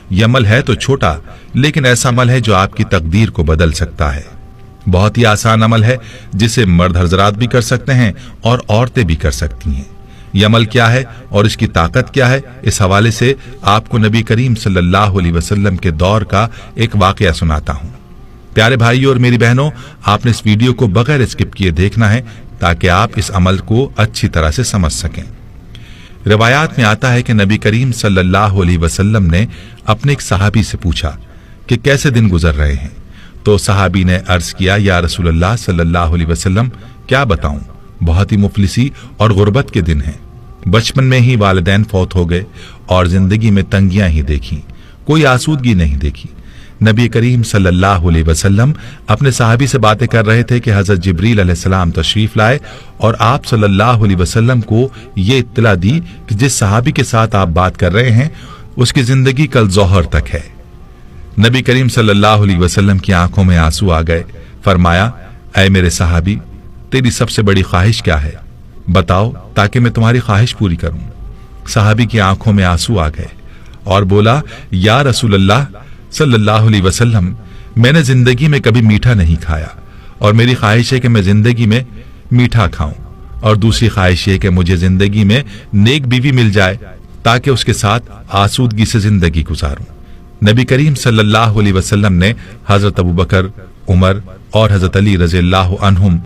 یہ عمل ہے تو چھوٹا، لیکن ایسا عمل ہے جو آپ کی تقدیر کو بدل سکتا ہے۔ بہت ہی آسان عمل ہے جسے مرد حضرات بھی کر سکتے ہیں اور عورتیں بھی کر سکتی ہیں۔ یہ عمل کیا ہے اور اس کی طاقت کیا ہے، اس حوالے سے آپ کو نبی کریم صلی اللہ علیہ وسلم کے دور کا ایک واقعہ سناتا ہوں۔ پیارے بھائیوں اور میری بہنوں، آپ نے اس ویڈیو کو بغیر اسکپ کیے دیکھنا ہے تاکہ آپ اس عمل کو اچھی طرح سے سمجھ سکیں۔ روایات میں آتا ہے کہ نبی کریم صلی اللہ علیہ وسلم نے اپنے ایک صحابی سے پوچھا کہ کیسے دن گزر رہے ہیں، تو صحابی نے عرض کیا، یا رسول اللہ صلی اللہ علیہ وسلم کیا بتاؤں، بہت ہی مفلسی اور غربت کے دن ہیں۔ بچپن میں ہی والدین فوت ہو گئے اور زندگی میں تنگیاں ہی دیکھی، کوئی آسودگی نہیں دیکھی۔ نبی کریم صلی اللہ علیہ وسلم اپنے صحابی سے باتیں کر رہے تھے کہ حضرت جبریل علیہ السلام تشریف لائے اور آپ صلی اللہ علیہ وسلم کو یہ اطلاع دی کہ جس صحابی کے ساتھ آپ بات کر رہے ہیں اس کی زندگی کل ظہر تک ہے۔ نبی کریم صلی اللہ علیہ وسلم کی آنکھوں میں آنسو آ گئے۔ فرمایا، اے میرے صحابی، تیری سب سے بڑی خواہش کیا ہے؟ بتاؤ تاکہ میں تمہاری خواہش پوری کروں۔ صحابی کی آنکھوں میں آنسو آ گئے اور بولا، یا رسول اللہ صلی اللہ علیہ وسلم، میں نے زندگی میں کبھی میٹھا نہیں کھایا اور میری خواہش ہے کہ میں زندگی میں میٹھا کھاؤں، اور دوسری خواہش یہ کہ مجھے زندگی میں نیک بیوی مل جائے تاکہ اس کے ساتھ آسودگی سے زندگی گزاروں۔ نبی کریم صلی اللہ علیہ وسلم نے حضرت ابوبکر، عمر اور حضرت علی رضی اللہ عنہم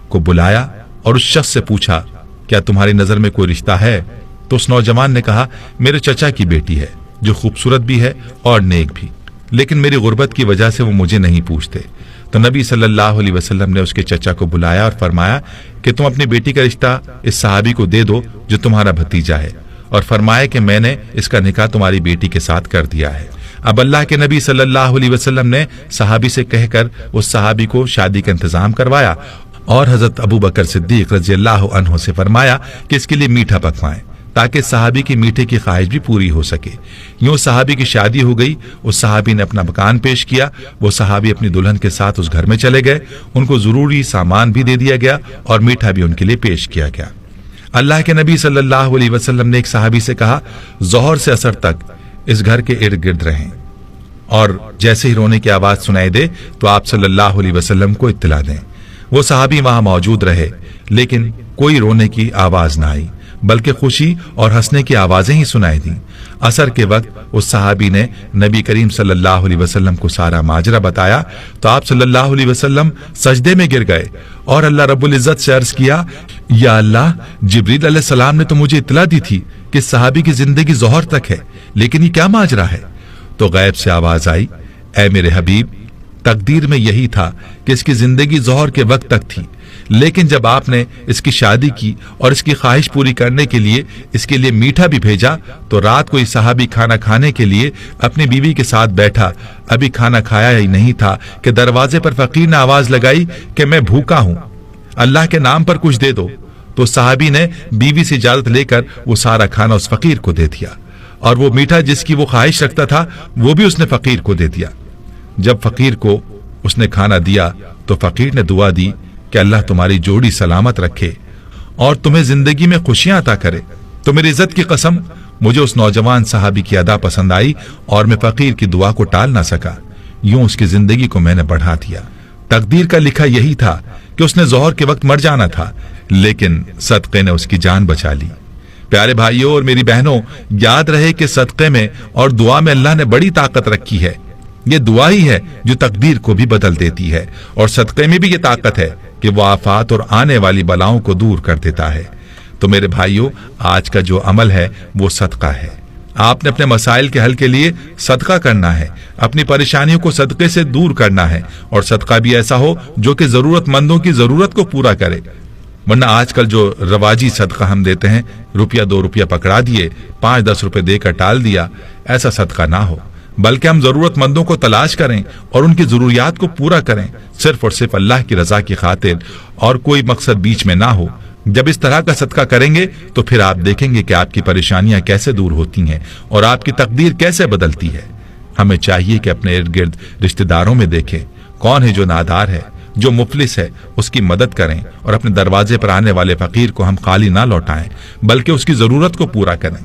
کو بلایا اور اس شخص سے پوچھا، کیا تمہاری نظر میں کوئی رشتہ ہے؟ تو اس نوجوان نے کہا، میرے چچا کی بیٹی ہے جو خوبصورت بھی ہے اور نیک بھی، لیکن میری غربت کی وجہ سے وہ مجھے نہیں پوچھتے۔ تو نبی صلی اللہ علیہ وسلم نے اس کے چچا کو بلایا اور فرمایا کہ تم اپنی بیٹی کا رشتہ اس صحابی کو دے دو جو تمہارا بھتیجا ہے، اور فرمایا کہ میں نے اس کا نکاح تمہاری بیٹی کے ساتھ کر دیا ہے۔ اب اللہ کے نبی صلی اللہ علیہ وسلم نے صحابی سے کہہ کر اس صحابی کو شادی کا انتظام کروایا اور حضرت ابوبکر صدیق رضی اللہ عنہ سے فرمایا کہ اس کے لیے میٹھا پکوائیں تاکہ صحابی کی میٹھے کی خواہش بھی پوری ہو سکے۔ یوں صحابی کی شادی ہو گئی۔ اس صحابی نے اپنا مکان پیش کیا، وہ صحابی اپنی دلہن کے ساتھ اس گھر میں چلے گئے، ان کو ضروری سامان بھی دے دیا گیا اور میٹھا بھی ان کے لیے پیش کیا گیا۔ اللہ کے نبی صلی اللہ علیہ وسلم نے ایک صحابی سے کہا، ظہر سے عصر تک اس گھر کے ارد گرد رہیں، اور جیسے ہی رونے کی آواز سنائی دے تو آپ صلی اللہ علیہ وسلم کو اطلاع دیں۔ وہ صحابی وہاں موجود رہے، لیکن کوئی رونے کی آواز نہ آئی، بلکہ خوشی اور ہنسنے کی آوازیں ہی سنائی دیں۔ عصر کے وقت اس صحابی نے نبی کریم صلی اللہ علیہ وسلم کو سارا ماجرا بتایا تو آپ صلی اللہ علیہ وسلم سجدے میں گر گئے اور اللہ رب العزت سے عرض کیا، یا اللہ، جبریل علیہ السلام نے تو مجھے اطلاع دی تھی کہ صحابی کی زندگی ظہر تک ہے، لیکن یہ کیا ماجرا ہے؟ تو غیب سے آواز آئی، اے میرے حبیب، تقدیر میں یہی تھا کہ اس کی زندگی ظہر کے وقت تک تھی، لیکن جب آپ نے اس کی شادی کی اور اس کی خواہش پوری کرنے کے لیے اس کے لیے میٹھا بھی بھیجا تو رات کو یہ صحابی کھانا کھانے کے لیے اپنی بیوی کے ساتھ بیٹھا، ابھی کھانا کھایا ہی نہیں تھا کہ دروازے پر فقیر نے آواز لگائی کہ میں بھوکا ہوں، اللہ کے نام پر کچھ دے دو۔ تو صحابی نے بیوی سے اجازت لے کر وہ سارا کھانا اس فقیر کو دے دیا، اور وہ میٹھا جس کی وہ خواہش رکھتا تھا وہ بھی اس نے فقیر کو دے دیا۔ جب فقیر کو اس نے کھانا دیا تو فقیر نے دعا دی کہ اللہ تمہاری جوڑی سلامت رکھے اور تمہیں زندگی میں خوشیاں عطا کرے۔ تو میری عزت کی قسم، مجھے اس نوجوان صحابی کی ادا پسند آئی اور میں فقیر کی دعا کو ٹال نہ سکا، یوں اس کی زندگی کو میں نے بڑھا دیا۔ تقدیر کا لکھا یہی تھا کہ اس نے ظہر کے وقت مر جانا تھا، لیکن صدقے نے اس کی جان بچا لی۔ پیارے بھائیوں اور میری بہنوں، یاد رہے کہ صدقے میں اور دعا میں اللہ نے بڑی طاقت رکھی ہے۔ یہ دعا ہی ہے جو تقدیر کو بھی بدل دیتی ہے، اور صدقے میں بھی یہ طاقت ہے کہ وہ آفات اور آنے والی بلاؤں کو دور کر دیتا ہے۔ تو میرے بھائیوں، آج کا جو عمل ہے وہ صدقہ ہے۔ آپ نے اپنے مسائل کے حل کے لیے صدقہ کرنا ہے، اپنی پریشانیوں کو صدقے سے دور کرنا ہے، اور صدقہ بھی ایسا ہو جو کہ ضرورت مندوں کی ضرورت کو پورا کرے۔ ورنہ آج کل جو رواجی صدقہ ہم دیتے ہیں، روپیہ 2 روپیہ پکڑا دیے، 5-10 روپے دے کر ٹال دیا، ایسا صدقہ نہ ہو، بلکہ ہم ضرورت مندوں کو تلاش کریں اور ان کی ضروریات کو پورا کریں، صرف اور صرف اللہ کی رضا کی خاطر، اور کوئی مقصد بیچ میں نہ ہو۔ جب اس طرح کا صدقہ کریں گے تو پھر آپ دیکھیں گے کہ آپ کی پریشانیاں کیسے دور ہوتی ہیں اور آپ کی تقدیر کیسے بدلتی ہے۔ ہمیں چاہیے کہ اپنے ارد گرد رشتہ داروں میں دیکھیں کون ہے جو نادار ہے، جو مفلس ہے، اس کی مدد کریں، اور اپنے دروازے پر آنے والے فقیر کو ہم خالی نہ لوٹائیں بلکہ اس کی ضرورت کو پورا کریں۔